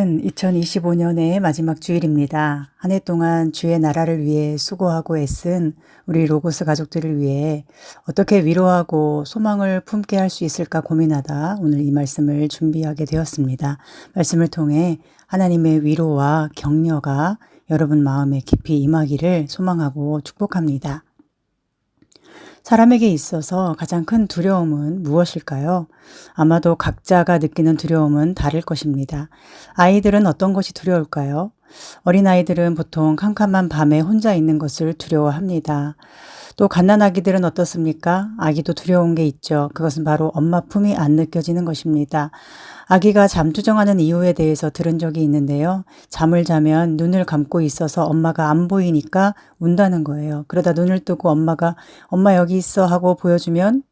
오늘은 2025년의 마지막 주일입니다. 한 해 동안 주의 나라를 위해 수고하고 애쓴 우리 로고스 가족들을 위해 어떻게 위로하고 소망을 품게 할 수 있을까 고민하다 오늘 이 말씀을 준비하게 되었습니다. 말씀을 통해 하나님의 위로와 격려가 여러분 마음에 깊이 임하기를 소망하고 축복합니다. 사람에게 있어서 가장 큰 두려움은 무엇일까요? 아마도 각자가 느끼는 두려움은 다를 것입니다. 아이들은 어떤 것이 두려울까요? 어린아이들은 보통 캄캄한 밤에 혼자 있는 것을 두려워합니다. 또 갓난아기들은 어떻습니까? 아기도 두려운 게 있죠. 그것은 바로 엄마 품이 안 느껴지는 것입니다. 아기가 잠투정하는 이유에 대해서 들은 적이 있는데요. 잠을 자면 눈을 감고 있어서 엄마가 안 보이니까 운다는 거예요. 그러다 눈을 뜨고 엄마가 엄마 여기 있어 하고 보여주면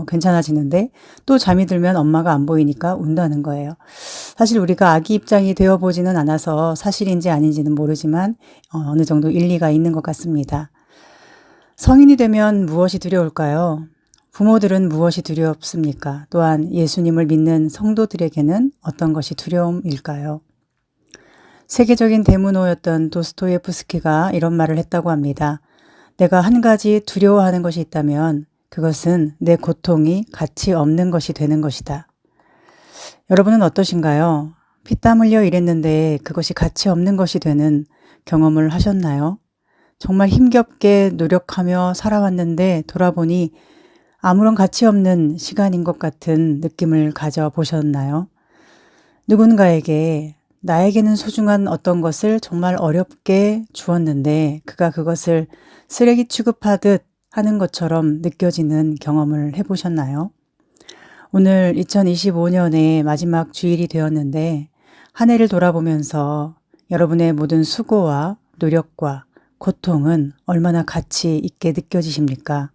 괜찮아지는데 또 잠이 들면 엄마가 안 보이니까 운다는 거예요. 사실 우리가 아기 입장이 되어보지는 않아서 사실인지 아닌지는 모르지만 어느 정도 일리가 있는 것 같습니다. 성인이 되면 무엇이 두려울까요? 부모들은 무엇이 두렵습니까? 또한 예수님을 믿는 성도들에게는 어떤 것이 두려움일까요? 세계적인 대문호였던 도스토예프스키가 이런 말을 했다고 합니다. 내가 한 가지 두려워하는 것이 있다면 그것은 내 고통이 가치 없는 것이 되는 것이다. 여러분은 어떠신가요? 피땀 흘려 일했는데 그것이 가치 없는 것이 되는 경험을 하셨나요? 정말 힘겹게 노력하며 살아왔는데 돌아보니 아무런 가치 없는 시간인 것 같은 느낌을 가져보셨나요? 누군가에게 나에게는 소중한 어떤 것을 정말 어렵게 주었는데 그가 그것을 쓰레기 취급하듯 하는 것처럼 느껴지는 경험을 해보셨나요? 오늘 2025년의 마지막 주일이 되었는데 한 해를 돌아보면서 여러분의 모든 수고와 노력과 고통은 얼마나 가치 있게 느껴지십니까?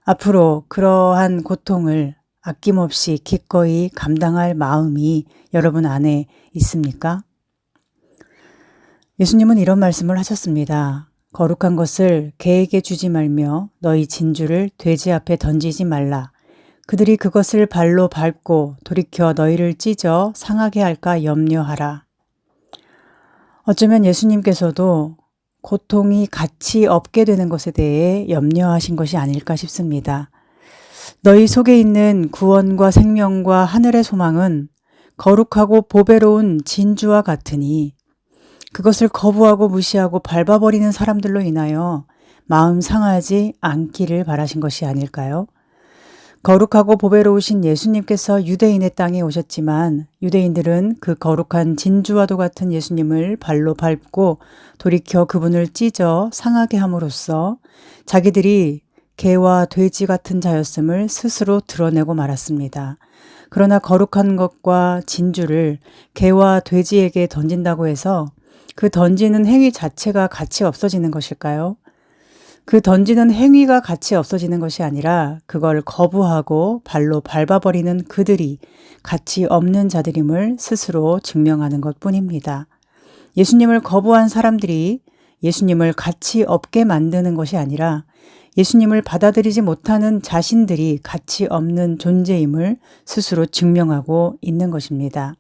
앞으로 그러한 고통을 아낌없이 기꺼이 감당할 마음이 여러분 안에 있습니까? 예수님은 이런 말씀을 하셨습니다. 거룩한 것을 개에게 주지 말며 너희 진주를 돼지 앞에 던지지 말라. 그들이 그것을 발로 밟고 돌이켜 너희를 찢어 상하게 할까 염려하라. 어쩌면 예수님께서도 고통이 가치 없게 되는 것에 대해 염려하신 것이 아닐까 싶습니다. 너희 속에 있는 구원과 생명과 하늘의 소망은 거룩하고 보배로운 진주와 같으니 그것을 거부하고 무시하고 밟아버리는 사람들로 인하여 마음 상하지 않기를 바라신 것이 아닐까요? 거룩하고 보배로우신 예수님께서 유대인의 땅에 오셨지만 유대인들은 그 거룩한 진주와도 같은 예수님을 발로 밟고 돌이켜 그분을 찢어 상하게 함으로써 자기들이 개와 돼지 같은 자였음을 스스로 드러내고 말았습니다. 그러나 거룩한 것과 진주를 개와 돼지에게 던진다고 해서 그 던지는 행위 자체가 가치 없어지는 것일까요? 그 던지는 행위가 가치 없어지는 것이 아니라 그걸 거부하고 발로 밟아버리는 그들이 가치 없는 자들임을 스스로 증명하는 것뿐입니다. 예수님을 거부한 사람들이 예수님을 가치 없게 만드는 것이 아니라 예수님을 받아들이지 못하는 자신들이 가치 없는 존재임을 스스로 증명하고 있는 것입니다.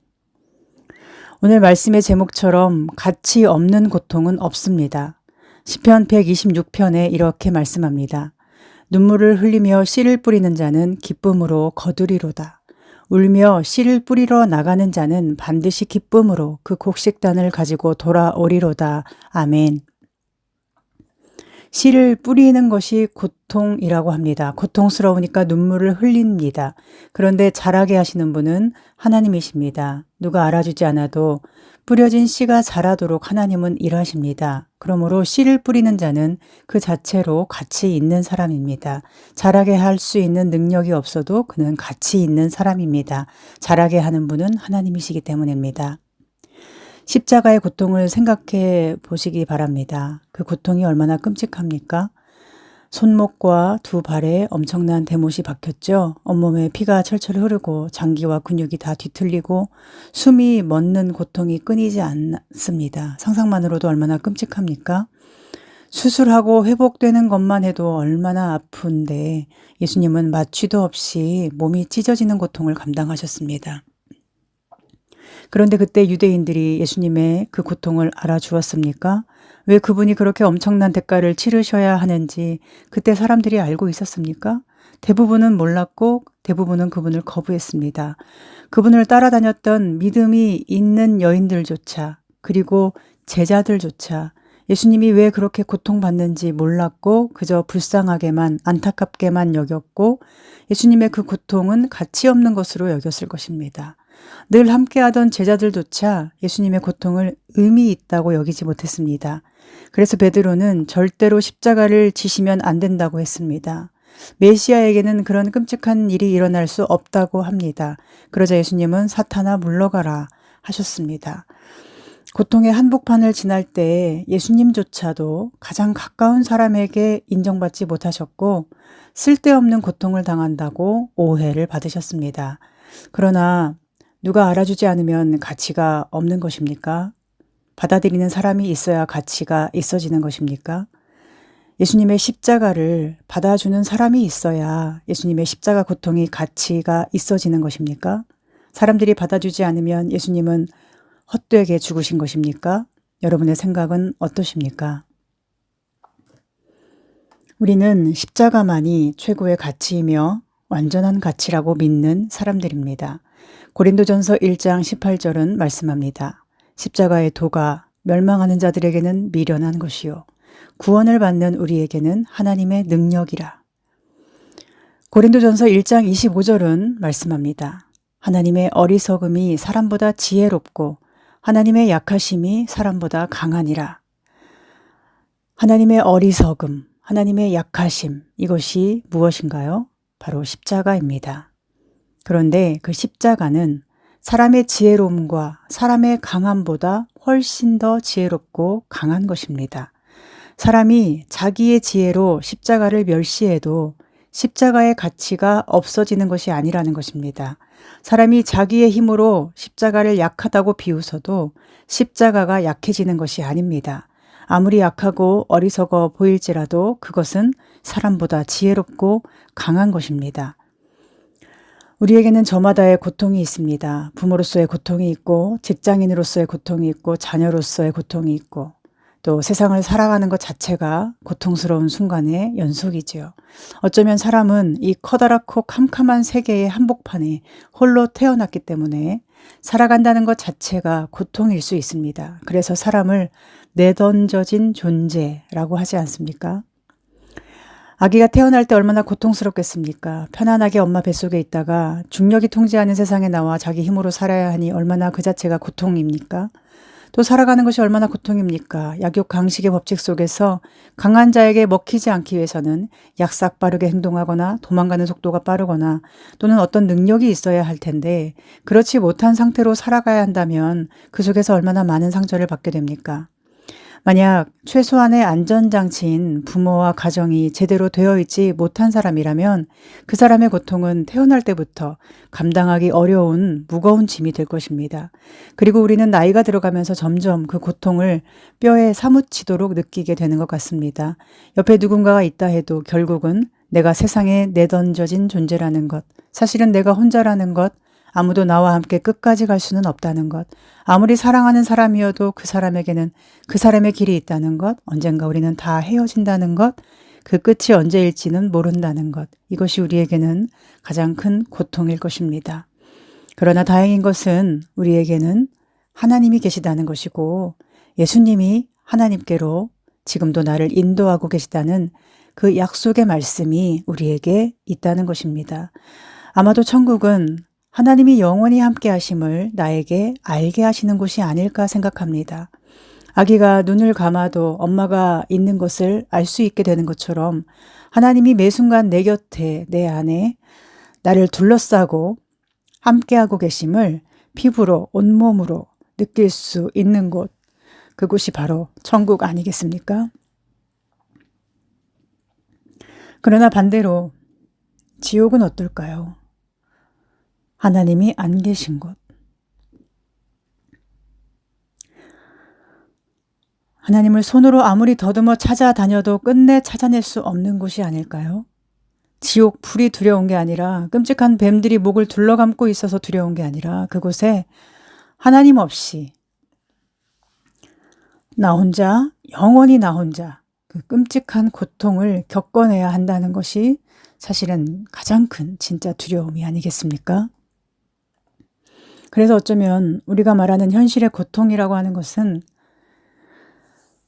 오늘 말씀의 제목처럼 가치 없는 고통은 없습니다. 시편 126편에 이렇게 말씀합니다. 눈물을 흘리며 씨를 뿌리는 자는 기쁨으로 거두리로다. 울며 씨를 뿌리러 나가는 자는 반드시 기쁨으로 그 곡식단을 가지고 돌아오리로다. 아멘. 씨를 뿌리는 것이 고통이라고 합니다. 고통스러우니까 눈물을 흘립니다. 그런데 자라게 하시는 분은 하나님이십니다. 누가 알아주지 않아도 뿌려진 씨가 자라도록 하나님은 일하십니다. 그러므로 씨를 뿌리는 자는 그 자체로 가치 있는 사람입니다. 자라게 할 수 있는 능력이 없어도 그는 가치 있는 사람입니다. 자라게 하는 분은 하나님이시기 때문입니다. 십자가의 고통을 생각해 보시기 바랍니다. 그 고통이 얼마나 끔찍합니까? 손목과 두 발에 엄청난 대못이 박혔죠. 온몸에 피가 철철 흐르고 장기와 근육이 다 뒤틀리고 숨이 멎는 고통이 끊이지 않습니다. 상상만으로도 얼마나 끔찍합니까? 수술하고 회복되는 것만 해도 얼마나 아픈데 예수님은 마취도 없이 몸이 찢어지는 고통을 감당하셨습니다. 그런데 그때 유대인들이 예수님의 그 고통을 알아주었습니까? 왜 그분이 그렇게 엄청난 대가를 치르셔야 하는지 그때 사람들이 알고 있었습니까? 대부분은 몰랐고 대부분은 그분을 거부했습니다. 그분을 따라다녔던 믿음이 있는 여인들조차 그리고 제자들조차 예수님이 왜 그렇게 고통받는지 몰랐고 그저 불쌍하게만 안타깝게만 여겼고 예수님의 그 고통은 가치 없는 것으로 여겼을 것입니다. 늘 함께하던 제자들조차 예수님의 고통을 의미 있다고 여기지 못했습니다. 그래서 베드로는 절대로 십자가를 지시면 안 된다고 했습니다. 메시아에게는 그런 끔찍한 일이 일어날 수 없다고 합니다. 그러자 예수님은 사탄아 물러가라 하셨습니다. 고통의 한복판을 지날 때 예수님조차도 가장 가까운 사람에게 인정받지 못하셨고 쓸데없는 고통을 당한다고 오해를 받으셨습니다. 그러나 누가 알아주지 않으면 가치가 없는 것입니까? 받아들이는 사람이 있어야 가치가 있어지는 것입니까? 예수님의 십자가를 받아주는 사람이 있어야 예수님의 십자가 고통이 가치가 있어지는 것입니까? 사람들이 받아주지 않으면 예수님은 헛되게 죽으신 것입니까? 여러분의 생각은 어떠십니까? 우리는 십자가만이 최고의 가치이며 완전한 가치라고 믿는 사람들입니다. 고린도전서 1장 18절은 말씀합니다. 십자가의 도가 멸망하는 자들에게는 미련한 것이요 구원을 받는 우리에게는 하나님의 능력이라. 고린도전서 1장 25절은 말씀합니다. 하나님의 어리석음이 사람보다 지혜롭고 하나님의 약하심이 사람보다 강하니라. 하나님의 어리석음, 하나님의 약하심, 이것이 무엇인가요? 바로 십자가입니다. 그런데 그 십자가는 사람의 지혜로움과 사람의 강함보다 훨씬 더 지혜롭고 강한 것입니다. 사람이 자기의 지혜로 십자가를 멸시해도 십자가의 가치가 없어지는 것이 아니라는 것입니다. 사람이 자기의 힘으로 십자가를 약하다고 비웃어도 십자가가 약해지는 것이 아닙니다. 아무리 약하고 어리석어 보일지라도 그것은 사람보다 지혜롭고 강한 것입니다. 우리에게는 저마다의 고통이 있습니다. 부모로서의 고통이 있고 직장인으로서의 고통이 있고 자녀로서의 고통이 있고 또 세상을 살아가는 것 자체가 고통스러운 순간의 연속이지요. 어쩌면 사람은 이 커다랗고 캄캄한 세계의 한복판에 홀로 태어났기 때문에 살아간다는 것 자체가 고통일 수 있습니다. 그래서 사람을 내던져진 존재라고 하지 않습니까? 아기가 태어날 때 얼마나 고통스럽겠습니까? 편안하게 엄마 뱃속에 있다가 중력이 통제하는 세상에 나와 자기 힘으로 살아야 하니 얼마나 그 자체가 고통입니까? 또 살아가는 것이 얼마나 고통입니까? 약육 강식의 법칙 속에서 강한 자에게 먹히지 않기 위해서는 약삭 빠르게 행동하거나 도망가는 속도가 빠르거나 또는 어떤 능력이 있어야 할 텐데 그렇지 못한 상태로 살아가야 한다면 그 속에서 얼마나 많은 상처를 받게 됩니까? 만약 최소한의 안전장치인 부모와 가정이 제대로 되어 있지 못한 사람이라면 그 사람의 고통은 태어날 때부터 감당하기 어려운 무거운 짐이 될 것입니다. 그리고 우리는 나이가 들어가면서 점점 그 고통을 뼈에 사무치도록 느끼게 되는 것 같습니다. 옆에 누군가가 있다 해도 결국은 내가 세상에 내던져진 존재라는 것, 사실은 내가 혼자라는 것, 아무도 나와 함께 끝까지 갈 수는 없다는 것, 아무리 사랑하는 사람이어도 그 사람에게는 그 사람의 길이 있다는 것, 언젠가 우리는 다 헤어진다는 것, 그 끝이 언제일지는 모른다는 것, 이것이 우리에게는 가장 큰 고통일 것입니다. 그러나 다행인 것은 우리에게는 하나님이 계시다는 것이고 예수님이 하나님께로 지금도 나를 인도하고 계시다는 그 약속의 말씀이 우리에게 있다는 것입니다. 아마도 천국은 하나님이 영원히 함께 하심을 나에게 알게 하시는 곳이 아닐까 생각합니다. 아기가 눈을 감아도 엄마가 있는 것을 알 수 있게 되는 것처럼 하나님이 매 순간 내 곁에, 내 안에 나를 둘러싸고 함께하고 계심을 피부로, 온몸으로 느낄 수 있는 곳, 그곳이 바로 천국 아니겠습니까? 그러나 반대로 지옥은 어떨까요? 하나님이 안 계신 곳. 하나님을 손으로 아무리 더듬어 찾아다녀도 끝내 찾아낼 수 없는 곳이 아닐까요? 지옥 불이 두려운 게 아니라 끔찍한 뱀들이 목을 둘러감고 있어서 두려운 게 아니라 그곳에 하나님 없이 나 혼자, 영원히 나 혼자 그 끔찍한 고통을 겪어내야 한다는 것이 사실은 가장 큰 진짜 두려움이 아니겠습니까? 그래서 어쩌면 우리가 말하는 현실의 고통이라고 하는 것은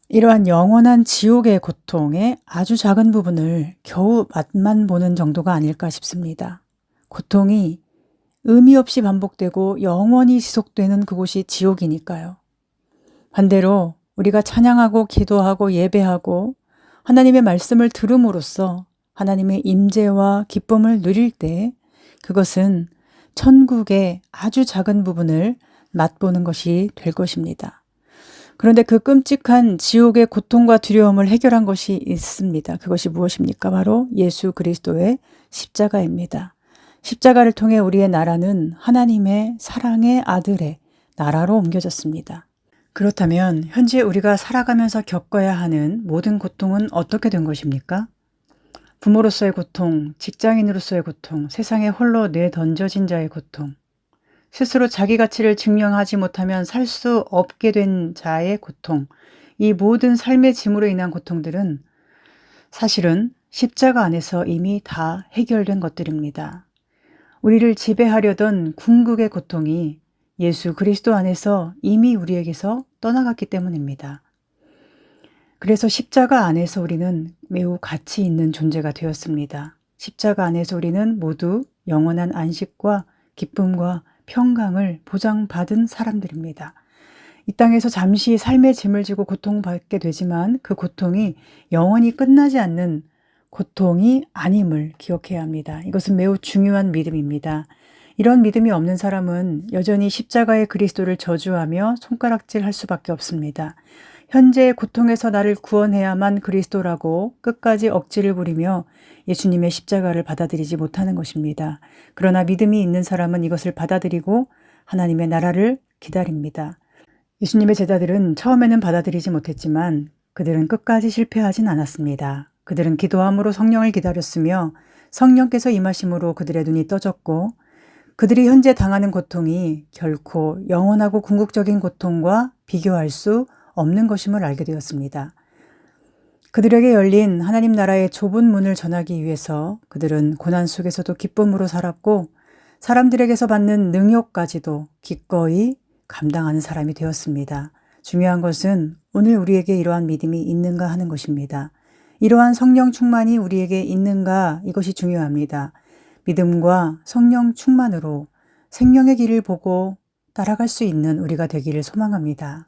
이러한 영원한 지옥의 고통의 아주 작은 부분을 겨우 맛만 보는 정도가 아닐까 싶습니다. 고통이 의미 없이 반복되고 영원히 지속되는 그곳이 지옥이니까요. 반대로 우리가 찬양하고 기도하고 예배하고 하나님의 말씀을 들음으로써 하나님의 임재와 기쁨을 누릴 때 그것은 천국의 아주 작은 부분을 맛보는 것이 될 것입니다. 그런데 그 끔찍한 지옥의 고통과 두려움을 해결한 것이 있습니다. 그것이 무엇입니까? 바로 예수 그리스도의 십자가입니다. 십자가를 통해 우리의 나라는 하나님의 사랑의 아들의 나라로 옮겨졌습니다. 그렇다면 현재 우리가 살아가면서 겪어야 하는 모든 고통은 어떻게 된 것입니까? 부모로서의 고통, 직장인으로서의 고통, 세상에 홀로 내던져진 자의 고통, 스스로 자기 가치를 증명하지 못하면 살 수 없게 된 자의 고통, 이 모든 삶의 짐으로 인한 고통들은 사실은 십자가 안에서 이미 다 해결된 것들입니다. 우리를 지배하려던 궁극의 고통이 예수 그리스도 안에서 이미 우리에게서 떠나갔기 때문입니다. 그래서 십자가 안에서 우리는 매우 가치 있는 존재가 되었습니다. 십자가 안에서 우리는 모두 영원한 안식과 기쁨과 평강을 보장받은 사람들입니다. 이 땅에서 잠시 삶의 짐을 지고 고통받게 되지만 그 고통이 영원히 끝나지 않는 고통이 아님을 기억해야 합니다. 이것은 매우 중요한 믿음입니다. 이런 믿음이 없는 사람은 여전히 십자가의 그리스도를 저주하며 손가락질할 수밖에 없습니다. 현재의 고통에서 나를 구원해야만 그리스도라고 끝까지 억지를 부리며 예수님의 십자가를 받아들이지 못하는 것입니다. 그러나 믿음이 있는 사람은 이것을 받아들이고 하나님의 나라를 기다립니다. 예수님의 제자들은 처음에는 받아들이지 못했지만 그들은 끝까지 실패하진 않았습니다. 그들은 기도함으로 성령을 기다렸으며 성령께서 임하심으로 그들의 눈이 떠졌고 그들이 현재 당하는 고통이 결코 영원하고 궁극적인 고통과 비교할 수 없는 것임을 알게 되었습니다. 그들에게 열린 하나님 나라의 좁은 문을 전하기 위해서 그들은 고난 속에서도 기쁨으로 살았고 사람들에게서 받는 능욕까지도 기꺼이 감당하는 사람이 되었습니다. 중요한 것은 오늘 우리에게 이러한 믿음이 있는가 하는 것입니다. 이러한 성령 충만이 우리에게 있는가 이것이 중요합니다. 믿음과 성령 충만으로 생명의 길을 보고 따라갈 수 있는 우리가 되기를 소망합니다.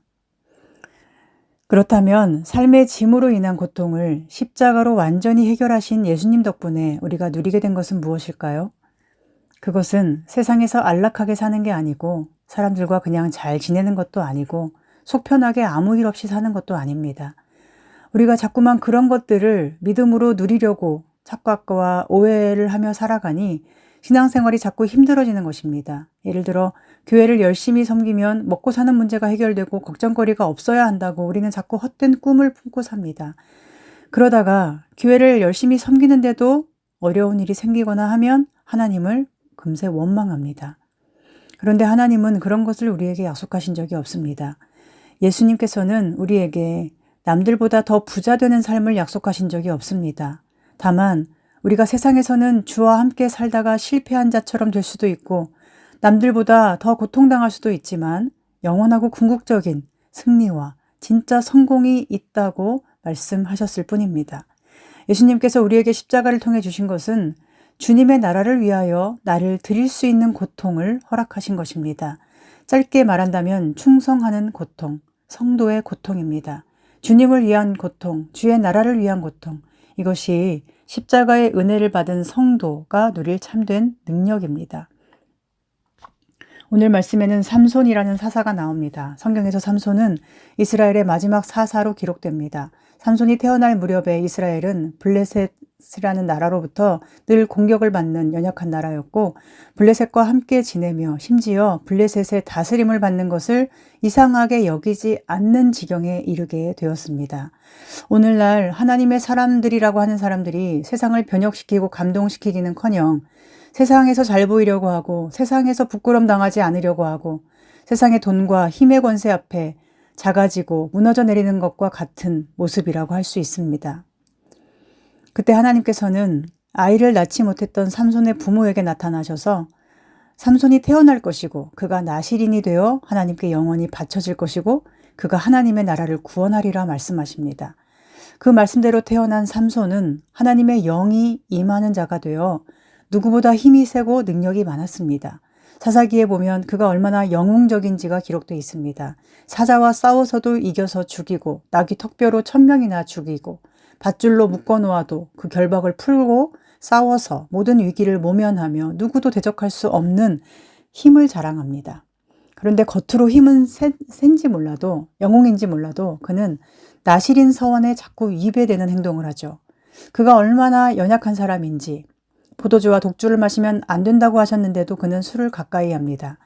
그렇다면 삶의 짐으로 인한 고통을 십자가로 완전히 해결하신 예수님 덕분에 우리가 누리게 된 것은 무엇일까요? 그것은 세상에서 안락하게 사는 게 아니고 사람들과 그냥 잘 지내는 것도 아니고 속 편하게 아무 일 없이 사는 것도 아닙니다. 우리가 자꾸만 그런 것들을 믿음으로 누리려고 착각과 오해를 하며 살아가니 신앙생활이 자꾸 힘들어지는 것입니다. 예를 들어 교회를 열심히 섬기면 먹고 사는 문제가 해결되고 걱정거리가 없어야 한다고 우리는 자꾸 헛된 꿈을 품고 삽니다. 그러다가 교회를 열심히 섬기는데도 어려운 일이 생기거나 하면 하나님을 금세 원망합니다. 그런데 하나님은 그런 것을 우리에게 약속하신 적이 없습니다. 예수님께서는 우리에게 남들보다 더 부자 되는 삶을 약속하신 적이 없습니다. 다만 우리가 세상에서는 주와 함께 살다가 실패한 자처럼 될 수도 있고 남들보다 더 고통당할 수도 있지만 영원하고 궁극적인 승리와 진짜 성공이 있다고 말씀하셨을 뿐입니다. 예수님께서 우리에게 십자가를 통해 주신 것은 주님의 나라를 위하여 나를 드릴 수 있는 고통을 허락하신 것입니다. 짧게 말한다면 충성하는 고통, 성도의 고통입니다. 주님을 위한 고통, 주의 나라를 위한 고통, 이것이 십자가의 은혜를 받은 성도가 누릴 참된 능력입니다. 오늘 말씀에는 삼손이라는 사사가 나옵니다. 성경에서 삼손은 이스라엘의 마지막 사사로 기록됩니다. 삼손이 태어날 무렵에 이스라엘은 블레셋이라는 나라로부터 늘 공격을 받는 연약한 나라였고 블레셋과 함께 지내며 심지어 블레셋의 다스림을 받는 것을 이상하게 여기지 않는 지경에 이르게 되었습니다. 오늘날 하나님의 사람들이라고 하는 사람들이 세상을 변혁시키고 감동시키기는커녕 세상에서 잘 보이려고 하고 세상에서 부끄럼 당하지 않으려고 하고 세상의 돈과 힘의 권세 앞에 작아지고 무너져 내리는 것과 같은 모습이라고 할 수 있습니다. 그때 하나님께서는 아이를 낳지 못했던 삼손의 부모에게 나타나셔서 삼손이 태어날 것이고 그가 나실인이 되어 하나님께 영원히 바쳐질 것이고 그가 하나님의 나라를 구원하리라 말씀하십니다. 그 말씀대로 태어난 삼손은 하나님의 영이 임하는 자가 되어 누구보다 힘이 세고 능력이 많았습니다. 사사기에 보면 그가 얼마나 영웅적인지가 기록되어 있습니다. 사자와 싸워서도 이겨서 죽이고 나귀 턱뼈로 1000명이나 죽이고 밧줄로 묶어놓아도 그 결박을 풀고 싸워서 모든 위기를 모면하며 누구도 대적할 수 없는 힘을 자랑합니다. 그런데 겉으로 힘은 센지 몰라도 영웅인지 몰라도 그는 나실인 서원에 자꾸 위배되는 행동을 하죠. 그가 얼마나 연약한 사람인지 포도주와 독주를 마시면 안 된다고 하셨는데도 그는 술을 가까이 합니다.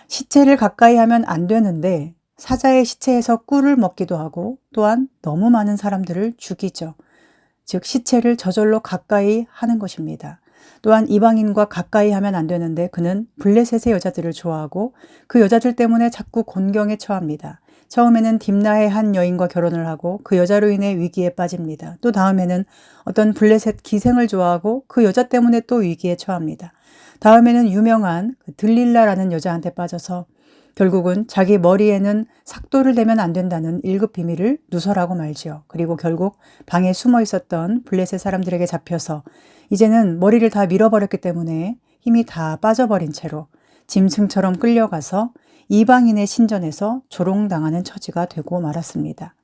시체를 가까이 하면 안 되는데 사자의 시체에서 꿀을 먹기도 하고 또한 너무 많은 사람들을 죽이죠. 즉 시체를 저절로 가까이 하는 것입니다. 또한 이방인과 가까이 하면 안 되는데 그는 블레셋의 여자들을 좋아하고 그 여자들 때문에 자꾸 곤경에 처합니다. 처음에는 딥나의 한 여인과 결혼을 하고 그 여자로 인해 위기에 빠집니다. 또 다음에는 어떤 블레셋 기생을 좋아하고 그 여자 때문에 또 위기에 처합니다. 다음에는 유명한 들릴라라는 여자한테 빠져서 결국은 자기 머리에는 삭도를 대면 안 된다는 1급 비밀을 누설하고 말지요. 그리고 결국 방에 숨어 있었던 블레셋 사람들에게 잡혀서 이제는 머리를 다 밀어버렸기 때문에 힘이 다 빠져버린 채로 짐승처럼 끌려가서 이방인의 신전에서 조롱당하는 처지가 되고 말았습니다.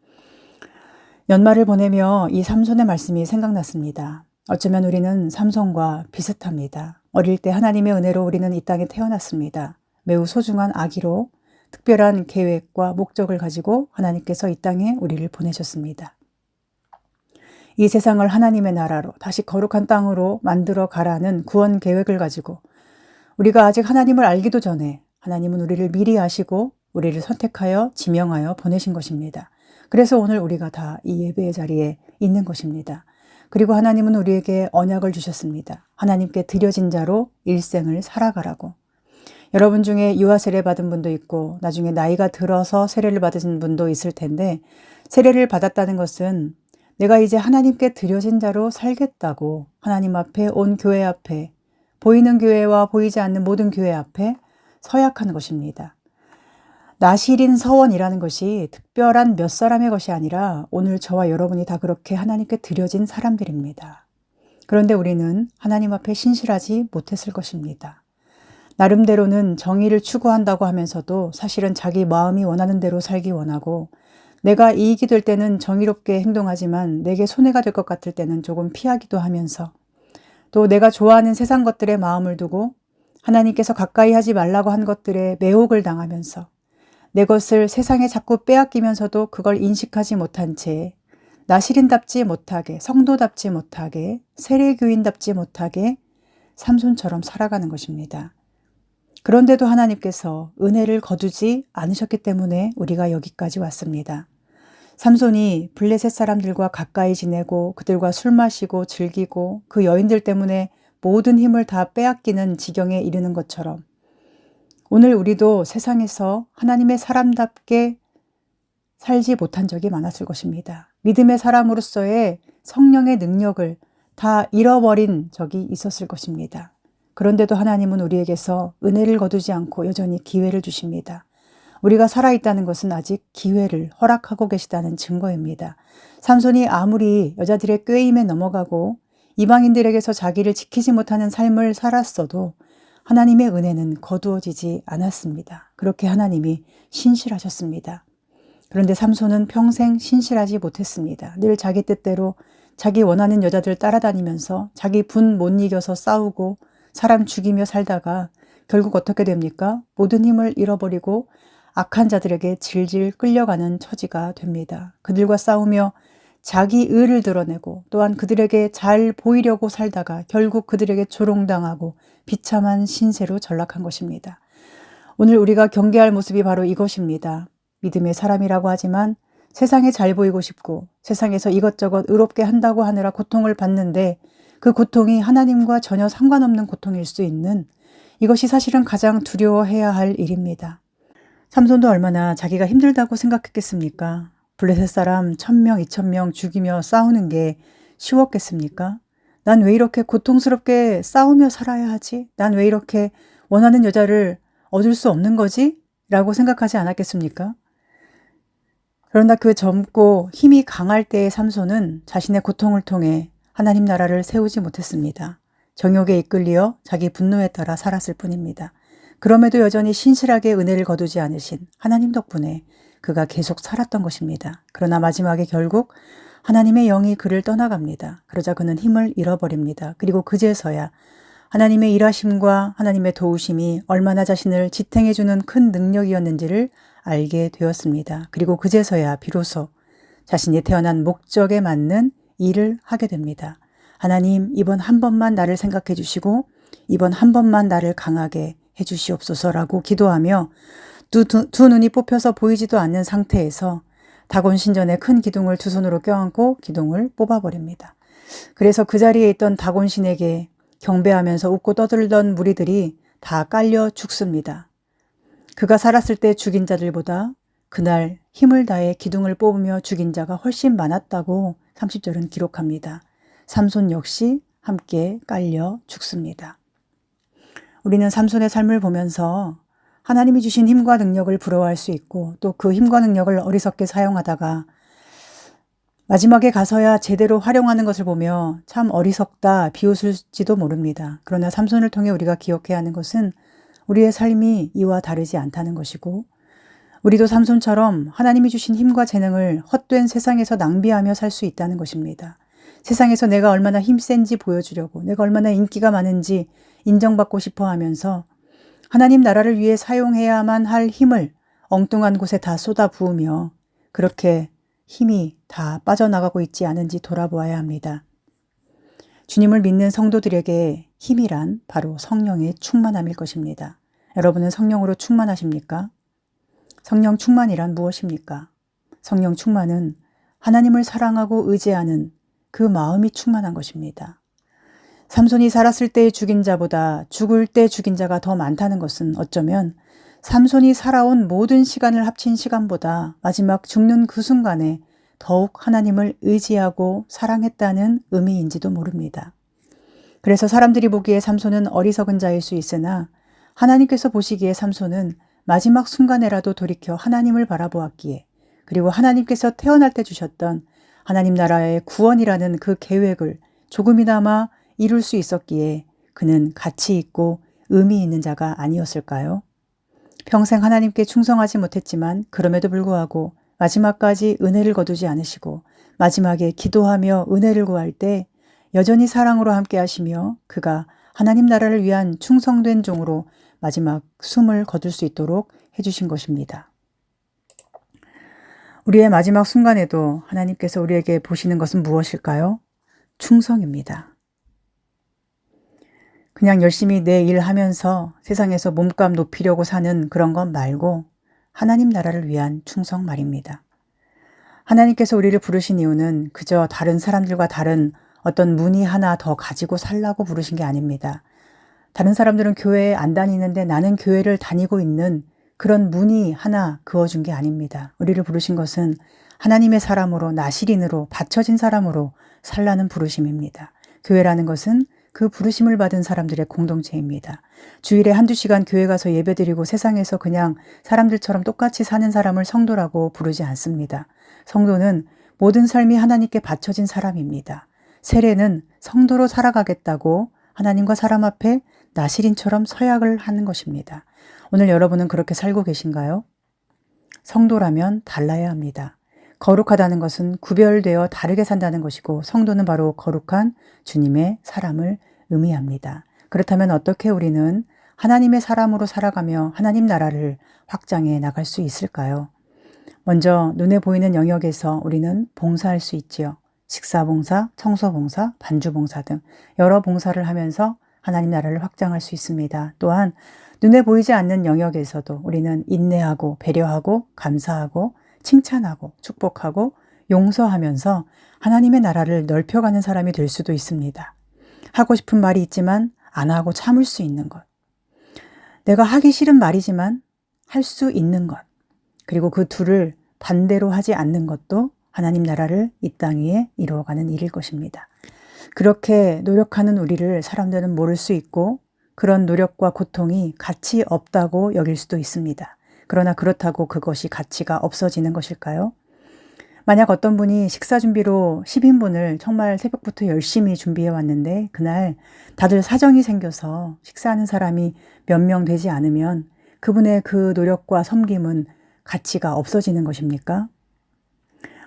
연말을 보내며 이 삼손의 말씀이 생각났습니다. 어쩌면 우리는 삼손과 비슷합니다. 어릴 때 하나님의 은혜로 우리는 이 땅에 태어났습니다. 매우 소중한 아기로 특별한 계획과 목적을 가지고 하나님께서 이 땅에 우리를 보내셨습니다. 이 세상을 하나님의 나라로 다시 거룩한 땅으로 만들어 가라는 구원 계획을 가지고 우리가 아직 하나님을 알기도 전에 하나님은 우리를 미리 아시고 우리를 선택하여 지명하여 보내신 것입니다. 그래서 오늘 우리가 다 이 예배의 자리에 있는 것입니다. 그리고 하나님은 우리에게 언약을 주셨습니다. 하나님께 드려진 자로 일생을 살아가라고. 여러분 중에 유아 세례 받은 분도 있고 나중에 나이가 들어서 세례를 받은 분도 있을 텐데 세례를 받았다는 것은 내가 이제 하나님께 드려진 자로 살겠다고 하나님 앞에 온 교회 앞에 보이는 교회와 보이지 않는 모든 교회 앞에 서약하는 것입니다. 나실인 서원이라는 것이 특별한 몇 사람의 것이 아니라 오늘 저와 여러분이 다 그렇게 하나님께 드려진 사람들입니다. 그런데 우리는 하나님 앞에 신실하지 못했을 것입니다. 나름대로는 정의를 추구한다고 하면서도 사실은 자기 마음이 원하는 대로 살기 원하고 내가 이익이 될 때는 정의롭게 행동하지만 내게 손해가 될 것 같을 때는 조금 피하기도 하면서 또 내가 좋아하는 세상 것들에 마음을 두고 하나님께서 가까이 하지 말라고 한 것들에 매혹을 당하면서 내 것을 세상에 자꾸 빼앗기면서도 그걸 인식하지 못한 채 나실인답지 못하게 성도답지 못하게 세례교인답지 못하게 삼손처럼 살아가는 것입니다. 그런데도 하나님께서 은혜를 거두지 않으셨기 때문에 우리가 여기까지 왔습니다. 삼손이 블레셋 사람들과 가까이 지내고 그들과 술 마시고 즐기고 그 여인들 때문에 모든 힘을 다 빼앗기는 지경에 이르는 것처럼 오늘 우리도 세상에서 하나님의 사람답게 살지 못한 적이 많았을 것입니다. 믿음의 사람으로서의 성령의 능력을 다 잃어버린 적이 있었을 것입니다. 그런데도 하나님은 우리에게서 은혜를 거두지 않고 여전히 기회를 주십니다. 우리가 살아있다는 것은 아직 기회를 허락하고 계시다는 증거입니다. 삼손이 아무리 여자들의 꾀임에 넘어가고 이방인들에게서 자기를 지키지 못하는 삶을 살았어도 하나님의 은혜는 거두어지지 않았습니다. 그렇게 하나님이 신실하셨습니다. 그런데 삼손은 평생 신실하지 못했습니다. 늘 자기 뜻대로 자기 원하는 여자들 따라다니면서 자기 분 못 이겨서 싸우고 사람 죽이며 살다가 결국 어떻게 됩니까? 모든 힘을 잃어버리고 악한 자들에게 질질 끌려가는 처지가 됩니다. 그들과 싸우며 자기 의를 드러내고 또한 그들에게 잘 보이려고 살다가 결국 그들에게 조롱당하고 비참한 신세로 전락한 것입니다. 오늘 우리가 경계할 모습이 바로 이것입니다. 믿음의 사람이라고 하지만 세상에 잘 보이고 싶고 세상에서 이것저것 의롭게 한다고 하느라 고통을 받는데 그 고통이 하나님과 전혀 상관없는 고통일 수 있는 이것이 사실은 가장 두려워해야 할 일입니다. 삼손도 얼마나 자기가 힘들다고 생각했겠습니까? 블레셋 사람 1000명, 2000명 죽이며 싸우는 게 쉬웠겠습니까? 난 왜 이렇게 고통스럽게 싸우며 살아야 하지? 난 왜 이렇게 원하는 여자를 얻을 수 없는 거지? 라고 생각하지 않았겠습니까? 그러나 그 젊고 힘이 강할 때의 삼손은 자신의 고통을 통해 하나님 나라를 세우지 못했습니다. 정욕에 이끌려 자기 분노에 따라 살았을 뿐입니다. 그럼에도 여전히 신실하게 은혜를 거두지 않으신 하나님 덕분에 그가 계속 살았던 것입니다. 그러나 마지막에 결국 하나님의 영이 그를 떠나갑니다. 그러자 그는 힘을 잃어버립니다. 그리고 그제서야 하나님의 일하심과 하나님의 도우심이 얼마나 자신을 지탱해주는 큰 능력이었는지를 알게 되었습니다. 그리고 그제서야 비로소 자신이 태어난 목적에 맞는 일을 하게 됩니다. 하나님, 이번 한 번만 나를 생각해 주시고 이번 한 번만 나를 강하게 해 주시옵소서라고 기도하며 두 눈이 뽑혀서 보이지도 않는 상태에서 다곤 신전의 큰 기둥을 두 손으로 껴안고 기둥을 뽑아버립니다. 그래서 그 자리에 있던 다곤 신에게 경배하면서 웃고 떠들던 무리들이 다 깔려 죽습니다. 그가 살았을 때 죽인 자들보다 그날 힘을 다해 기둥을 뽑으며 죽인 자가 훨씬 많았다고 30절은 기록합니다. 삼손 역시 함께 깔려 죽습니다. 우리는 삼손의 삶을 보면서 하나님이 주신 힘과 능력을 부러워할 수 있고 또 그 힘과 능력을 어리석게 사용하다가 마지막에 가서야 제대로 활용하는 것을 보며 참 어리석다 비웃을지도 모릅니다. 그러나 삼손을 통해 우리가 기억해야 하는 것은 우리의 삶이 이와 다르지 않다는 것이고 우리도 삼손처럼 하나님이 주신 힘과 재능을 헛된 세상에서 낭비하며 살 수 있다는 것입니다. 세상에서 내가 얼마나 힘센지 보여주려고 내가 얼마나 인기가 많은지 인정받고 싶어 하면서 하나님 나라를 위해 사용해야만 할 힘을 엉뚱한 곳에 다 쏟아 부으며 그렇게 힘이 다 빠져나가고 있지 않은지 돌아보아야 합니다. 주님을 믿는 성도들에게 힘이란 바로 성령의 충만함일 것입니다. 여러분은 성령으로 충만하십니까? 성령 충만이란 무엇입니까? 성령 충만은 하나님을 사랑하고 의지하는 그 마음이 충만한 것입니다. 삼손이 살았을 때의 죽인 자보다 죽을 때 죽인 자가 더 많다는 것은 어쩌면 삼손이 살아온 모든 시간을 합친 시간보다 마지막 죽는 그 순간에 더욱 하나님을 의지하고 사랑했다는 의미인지도 모릅니다. 그래서 사람들이 보기에 삼손은 어리석은 자일 수 있으나 하나님께서 보시기에 삼손은 마지막 순간에라도 돌이켜 하나님을 바라보았기에 그리고 하나님께서 태어날 때 주셨던 하나님 나라의 구원이라는 그 계획을 조금이나마 이룰 수 있었기에 그는 가치 있고 의미 있는 자가 아니었을까요? 평생 하나님께 충성하지 못했지만 그럼에도 불구하고 마지막까지 은혜를 거두지 않으시고 마지막에 기도하며 은혜를 구할 때 여전히 사랑으로 함께 하시며 그가 하나님 나라를 위한 충성된 종으로 마지막 숨을 거둘 수 있도록 해주신 것입니다. 우리의 마지막 순간에도 하나님께서 우리에게 보시는 것은 무엇일까요? 충성입니다. 그냥 열심히 내 일 하면서 세상에서 몸값 높이려고 사는 그런 것 말고 하나님 나라를 위한 충성 말입니다. 하나님께서 우리를 부르신 이유는 그저 다른 사람들과 다른 어떤 문의 하나 더 가지고 살라고 부르신 게 아닙니다. 다른 사람들은 교회에 안 다니는데 나는 교회를 다니고 있는 그런 문의 하나 그어준 게 아닙니다. 우리를 부르신 것은 하나님의 사람으로 나실인으로 바쳐진 사람으로 살라는 부르심입니다. 교회라는 것은 그 부르심을 받은 사람들의 공동체입니다. 주일에 한두 시간 교회 가서 예배드리고 세상에서 그냥 사람들처럼 똑같이 사는 사람을 성도라고 부르지 않습니다. 성도는 모든 삶이 하나님께 바쳐진 사람입니다. 세례는 성도로 살아가겠다고 하나님과 사람 앞에 나실인처럼 서약을 하는 것입니다. 오늘 여러분은 그렇게 살고 계신가요? 성도라면 달라야 합니다. 거룩하다는 것은 구별되어 다르게 산다는 것이고 성도는 바로 거룩한 주님의 사람을 의미합니다. 그렇다면 어떻게 우리는 하나님의 사람으로 살아가며 하나님 나라를 확장해 나갈 수 있을까요? 먼저 눈에 보이는 영역에서 우리는 봉사할 수 있지요. 식사봉사, 청소봉사, 반주봉사 등 여러 봉사를 하면서 하나님 나라를 확장할 수 있습니다. 또한 눈에 보이지 않는 영역에서도 우리는 인내하고 배려하고 감사하고 칭찬하고 축복하고 용서하면서 하나님의 나라를 넓혀가는 사람이 될 수도 있습니다. 하고 싶은 말이 있지만 안 하고 참을 수 있는 것. 내가 하기 싫은 말이지만 할 수 있는 것, 그리고 그 둘을 반대로 하지 않는 것도 하나님 나라를 이 땅 위에 이루어가는 일일 것입니다. 그렇게 노력하는 우리를 사람들은 모를 수 있고 그런 노력과 고통이 가치 없다고 여길 수도 있습니다. 그러나 그렇다고 그것이 가치가 없어지는 것일까요? 만약 어떤 분이 식사 준비로 10인분을 정말 새벽부터 열심히 준비해 왔는데 그날 다들 사정이 생겨서 식사하는 사람이 몇 명 되지 않으면 그분의 그 노력과 섬김은 가치가 없어지는 것입니까?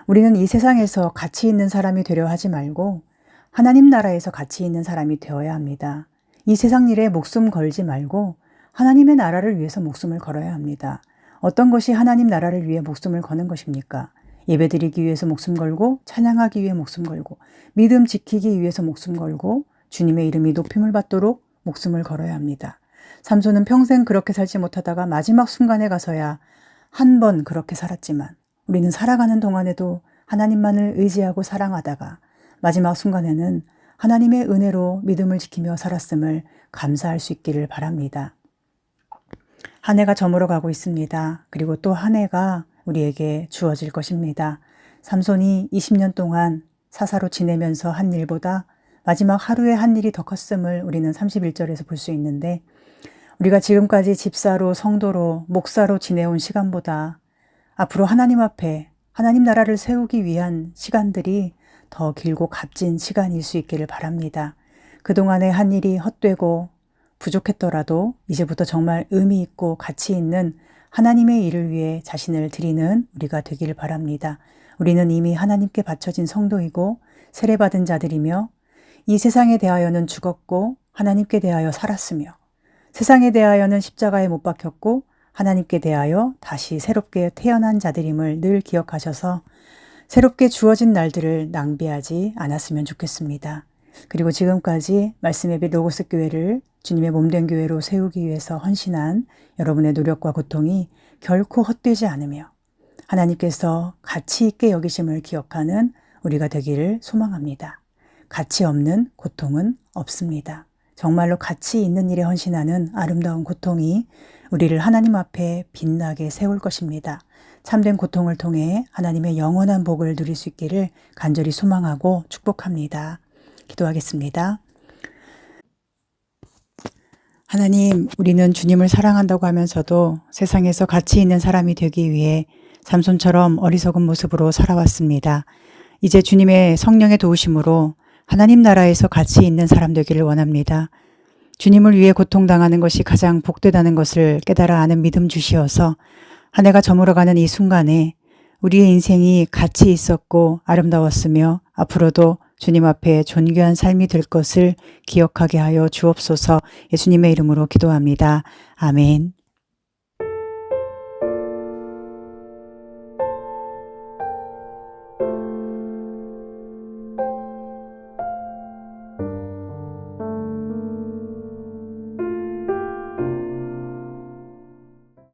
우리는 이 세상에서 가치 있는 사람이 되려 하지 말고 하나님 나라에서 가치 있는 사람이 되어야 합니다. 이 세상 일에 목숨 걸지 말고 하나님의 나라를 위해서 목숨을 걸어야 합니다. 어떤 것이 하나님 나라를 위해 목숨을 거는 것입니까? 예배드리기 위해서 목숨 걸고 찬양하기 위해 목숨 걸고 믿음 지키기 위해서 목숨 걸고 주님의 이름이 높임을 받도록 목숨을 걸어야 합니다. 삼손은 평생 그렇게 살지 못하다가 마지막 순간에 가서야 한 번 그렇게 살았지만 우리는 살아가는 동안에도 하나님만을 의지하고 사랑하다가 마지막 순간에는 하나님의 은혜로 믿음을 지키며 살았음을 감사할 수 있기를 바랍니다. 한 해가 저물어 가고 있습니다. 그리고 또 한 해가 우리에게 주어질 것입니다. 삼손이 20년 동안 사사로 지내면서 한 일보다 마지막 하루에 한 일이 더 컸음을 우리는 31절에서 볼 수 있는데 우리가 지금까지 집사로 성도로 목사로 지내온 시간보다 앞으로 하나님 앞에 하나님 나라를 세우기 위한 시간들이 더 길고 값진 시간일 수 있기를 바랍니다. 그동안의 한 일이 헛되고 부족했더라도 이제부터 정말 의미 있고 가치 있는 하나님의 일을 위해 자신을 드리는 우리가 되기를 바랍니다. 우리는 이미 하나님께 바쳐진 성도이고 세례받은 자들이며 이 세상에 대하여는 죽었고 하나님께 대하여 살았으며 세상에 대하여는 십자가에 못 박혔고 하나님께 대하여 다시 새롭게 태어난 자들임을 늘 기억하셔서 새롭게 주어진 날들을 낭비하지 않았으면 좋겠습니다. 그리고 지금까지 말씀의 빛 로고스 교회를 주님의 몸된 교회로 세우기 위해서 헌신한 여러분의 노력과 고통이 결코 헛되지 않으며 하나님께서 가치 있게 여기심을 기억하는 우리가 되기를 소망합니다. 가치 없는 고통은 없습니다. 정말로 가치 있는 일에 헌신하는 아름다운 고통이 우리를 하나님 앞에 빛나게 세울 것입니다. 참된 고통을 통해 하나님의 영원한 복을 누릴 수 있기를 간절히 소망하고 축복합니다. 기도하겠습니다. 하나님, 우리는 주님을 사랑한다고 하면서도 세상에서 가치 있는 사람이 되기 위해 삼손처럼 어리석은 모습으로 살아왔습니다. 이제 주님의 성령의 도우심으로 하나님 나라에서 가치 있는 사람 되기를 원합니다. 주님을 위해 고통당하는 것이 가장 복되다는 것을 깨달아 아는 믿음 주시어서 한 해가 저물어가는 이 순간에 우리의 인생이 가치 있었고 아름다웠으며 앞으로도 주님 앞에 존귀한 삶이 될 것을 기억하게 하여 주옵소서. 예수님의 이름으로 기도합니다. 아멘.